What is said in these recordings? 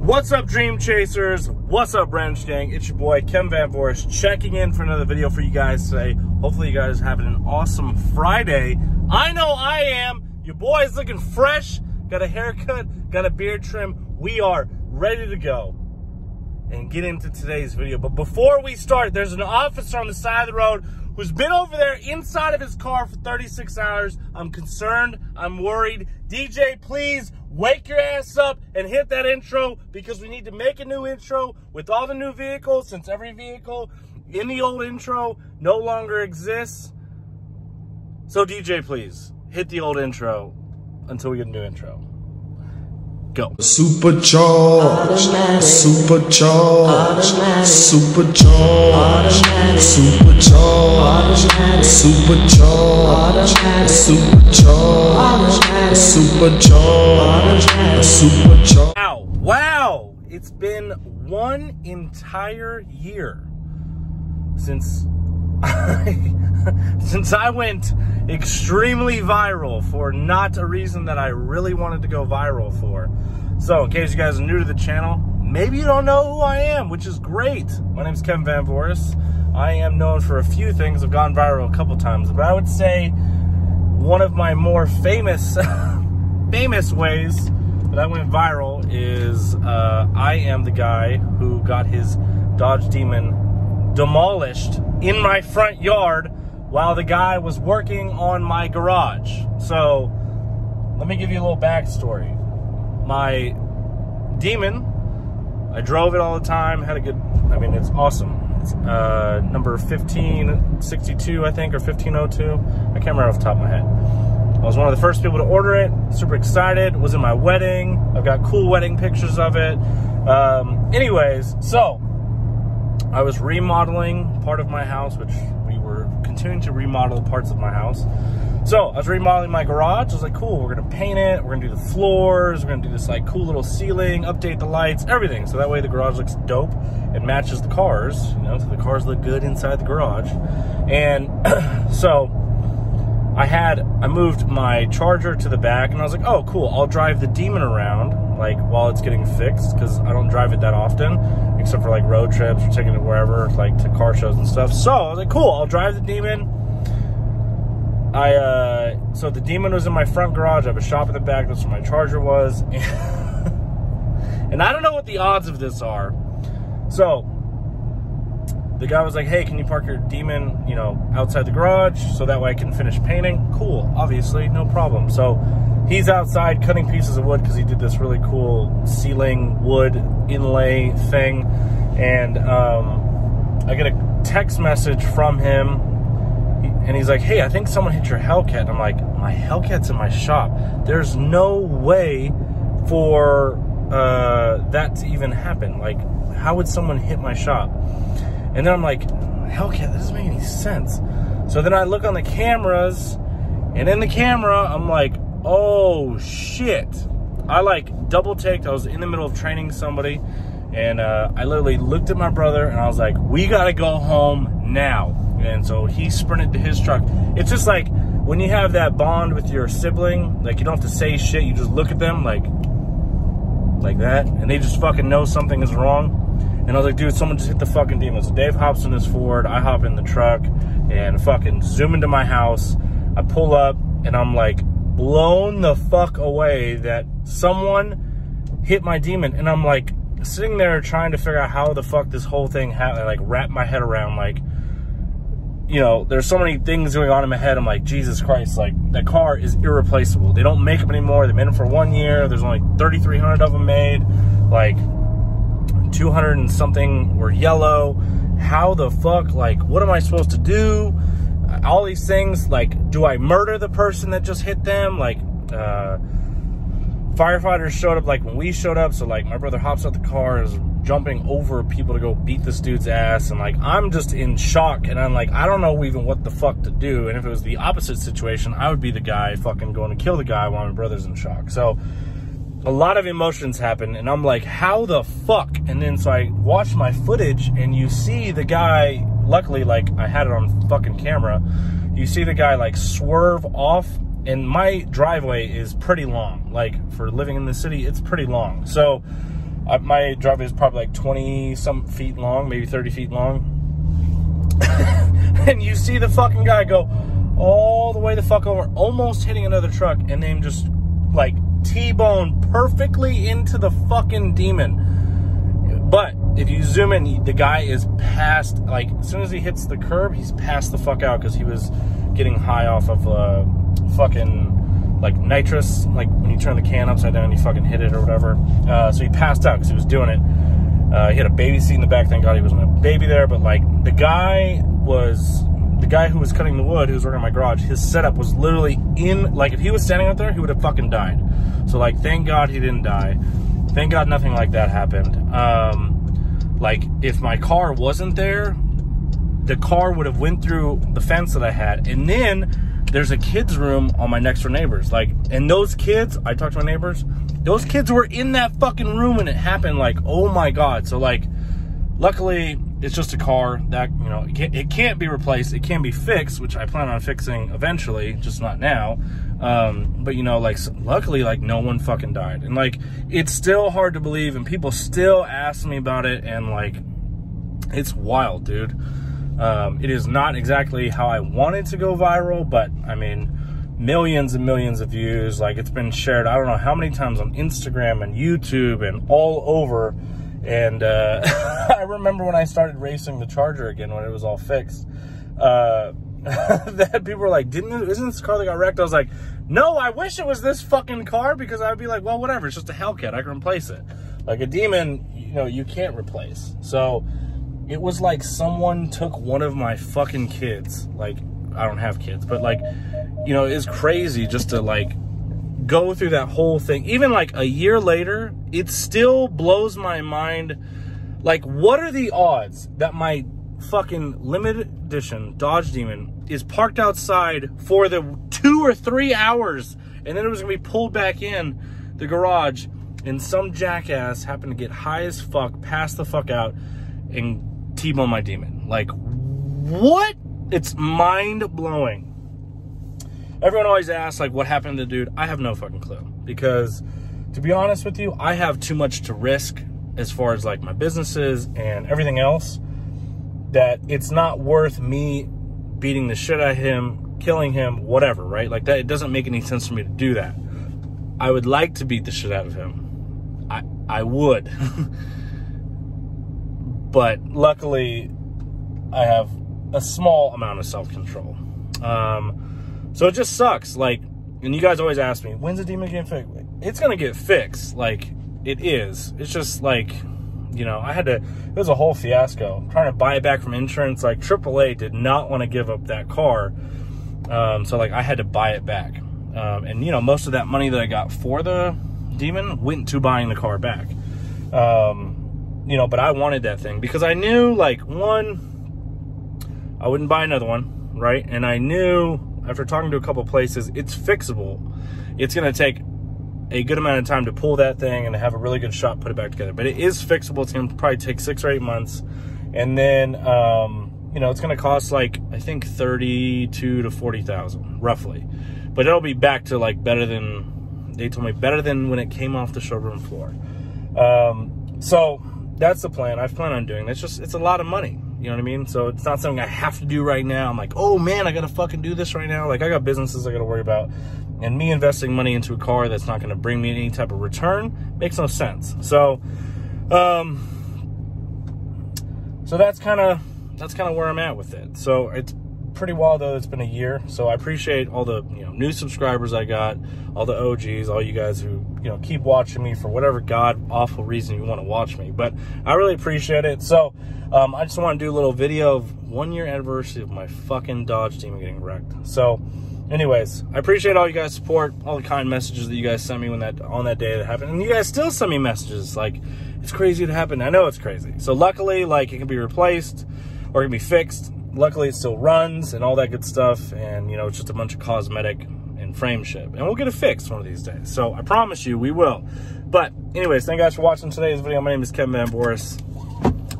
What's up, Dream Chasers? What's up, Branch Gang? It's your boy, Kem Van Voorst, checking in for another video for you guys today. Hopefully you guys are having an awesome Friday. I know I am. Your boy's looking fresh, got a haircut, got a beard trim. We are ready to go and get into today's video. But before we start, there's an officer on the side of the road who's been over there inside of his car for 36 hours. I'm concerned, I'm worried. DJ, please wake your ass up and hit that intro, because we need to make a new intro with all the new vehicles, since every vehicle in the old intro no longer exists. So DJ, please hit the old intro until we get a new intro. Go. Supercharged, supercharged, supercharged, supercharged, supercharged, supercharged, supercharged, supercharged. Wow, wow! It's been 1 entire year since I went extremely viral for not a reason that I really wanted to go viral for. So in case you guys are new to the channel, maybe you don't know who I am, which is great. My name is Kem Van Voorst. I am known for a few things. I've gone viral a couple times, but I would say one of my more famous famous ways that I went viral is I am the guy who got his Dodge Demon demolished in my front yard while the guy was working on my garage. So let me give you a little backstory. My Demon, I drove it all the time, had a good, I mean, it's awesome. It's number 1562, I think, or 1502. I can't remember off the top of my head. I was one of the first people to order it, super excited, was in my wedding. I've got cool wedding pictures of it. Anyways, so I was remodeling part of my house, which we were continuing to remodel parts of my house. So I was remodeling my garage. I was like, cool, we're gonna paint it, we're gonna do the floors, we're gonna do this like cool little ceiling, update the lights, everything. So that way the garage looks dope and matches the cars, you know, so the cars look good inside the garage. And so I moved my Charger to the back, and I was like, oh, cool, I'll drive the Demon around, like, while it's getting fixed, because I don't drive it that often, except for, like, road trips or taking it wherever, like, to car shows and stuff. So I was like, cool, I'll drive the Demon. So the Demon was in my front garage. I have a shop in the back. That's where my Charger was. And I don't know what the odds of this are. So the guy was like, hey, can you park your Demon, you know, outside the garage so that way I can finish painting? Cool, obviously, no problem. So he's outside cutting pieces of wood because he did this really cool ceiling wood inlay thing. And I get a text message from him, and he's like, hey, I think someone hit your Hellcat. And I'm like, my Hellcat's in my shop. There's no way for that to even happen. Like, how would someone hit my shop? And then I'm like, Hellcat, that doesn't make any sense. So then I look on the cameras, and in the camera, I'm like, oh, shit. I, like, double-taked. I was in the middle of training somebody, and I literally looked at my brother, and I was like, we got to go home now. And so he sprinted to his truck. It's just like when you have that bond with your sibling, like, you don't have to say shit. You just look at them like that, and they just fucking know something is wrong. And I was like, dude, someone just hit the fucking Demon. So Dave hops in his Ford, I hop in the truck, and fucking zoom into my house. I pull up, and I'm like blown the fuck away that someone hit my Demon. And I'm like sitting there trying to figure out how the fuck this whole thing happened, like wrap my head around, like, you know, there's so many things going on in my head. I'm like, Jesus Christ, like, that car is irreplaceable. They don't make them anymore. They made them for 1 year. There's only 3,300 of them made. Like, 200 and something were yellow. How the fuck, like, what am I supposed to do? All these things, like, do I murder the person that just hit them? Like, firefighters showed up, like, when we showed up. So, like, my brother hops out the car, is jumping over people to go beat this dude's ass, and like, I'm just in shock, and I'm like, I don't know even what the fuck to do. And if it was the opposite situation, I would be the guy fucking going to kill the guy while my brother's in shock. So a lot of emotions happen, and I'm like, how the fuck? And then so I watch my footage, and you see the guy, luckily, like, I had it on fucking camera, you see the guy like swerve off and my driveway is pretty long. Like, for living in the city, it's pretty long. So My driveway is probably like 20-some feet long, maybe 30 feet long. And you see the fucking guy go all the way the fuck over, almost hitting another truck, and then just like T-bone perfectly into the fucking demon. But if you zoom in, the guy is past, like as soon as he hits the curb, he's passed the fuck out because he was getting high off of fucking like nitrous, like when you turn the can upside down and you fucking hit it or whatever. So he passed out because he was doing it. He had a baby seat in the back. Thank God he wasn't a baby there. But like the guy who was cutting the wood, who was working in my garage, his setup was literally in, like if he was standing out there, he would have fucking died. So like, thank God he didn't die. Thank God nothing like that happened. Like if my car wasn't there, the car would have went through the fence that I had. And then there's a kid's room on my next door neighbors. Like, and those kids, I talked to my neighbors, those kids were in that fucking room when it happened. Like, oh my God. So like, luckily it's just a car that, you know, it can't be replaced. It can be fixed, which I plan on fixing eventually, just not now. But you know, like, luckily, like no one fucking died. And like, it's still hard to believe, and people still ask me about it, and like, it's wild, dude. It is not exactly how I wanted to go viral, but I mean, millions and millions of views. Like, it's been shared, I don't know how many times on Instagram and YouTube and all over. And I remember when I started racing the Charger again, when it was all fixed, that people were like, isn't this car that got wrecked? I was like, no, I wish it was this fucking car, because I'd be like, well, whatever, it's just a Hellcat, I can replace it. Like a Demon, you know, you can't replace. So it was like someone took one of my fucking kids. Like, I don't have kids, but like, you know, it's crazy just to like go through that whole thing. Even like a year later, it still blows my mind. Like, what are the odds that my fucking limited edition Dodge Demon is parked outside for the 2 or 3 hours, and then it was gonna be pulled back in the garage, and some jackass happened to get high as fuck, pass the fuck out, and T-bone my Demon? Like, what? It's mind-blowing. Everyone always asks, like, what happened to the dude? I have no fucking clue, because to be honest with you, I have too much to risk as far as like my businesses and everything else, that it's not worth me beating the shit out of him, killing him, whatever, right? Like that, it doesn't make any sense for me to do that. I would like to beat the shit out of him. I would. But luckily, I have a small amount of self-control. So it just sucks. Like, and you guys always ask me, when's the Demon getting fixed? It's gonna get fixed. Like, it is. It's just like, you know, it was a whole fiasco. I'm trying to buy it back from insurance. Like, AAA did not want to give up that car. So like, I had to buy it back. And you know, most of that money that I got for the Demon went to buying the car back. You know, but I wanted that thing because I knew, like, one, I wouldn't buy another one, right? And I knew, after talking to a couple places, it's fixable. It's going to take a good amount of time to pull that thing and have a really good shot, put it back together. But it is fixable. It's going to probably take 6 or 8 months. And then, you know, it's going to cost, like, I think 32 to 40,000, roughly. But it'll be back to, like, better than, they told me, better than when it came off the showroom floor. So that's the plan. I plan on doing that. It's a lot of money. You know what I mean? So it's not something I have to do right now. I'm like, oh man, I got to fucking do this right now. Like, I got businesses I got to worry about. And me investing money into a car that's not going to bring me any type of return makes no sense. So, so that's kind of where I'm at with it. So it's pretty wild, though. It's been a year. So I appreciate all the, you know, new subscribers I got, all the OGs, all you guys who, you know, keep watching me for whatever god awful reason you want to watch me. But I really appreciate it. So I just want to do a little video of 1 year anniversary of my fucking Dodge Demon getting wrecked. So anyways, I appreciate all you guys' support, all the kind messages that you guys sent me on that day that happened. And you guys still send me messages like, it's crazy to happen. I know it's crazy. So luckily, like, it can be replaced or it can be fixed. Luckily, it still runs and all that good stuff. And, you know, it's just a bunch of cosmetic and frame shit. And we'll get it fixed one of these days. So I promise you, we will. But anyways, thank you guys for watching today's video. My name is Kevin Van Boris.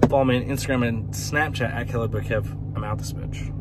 Follow me on Instagram and Snapchat at KellyBookKev. I'm out this bitch.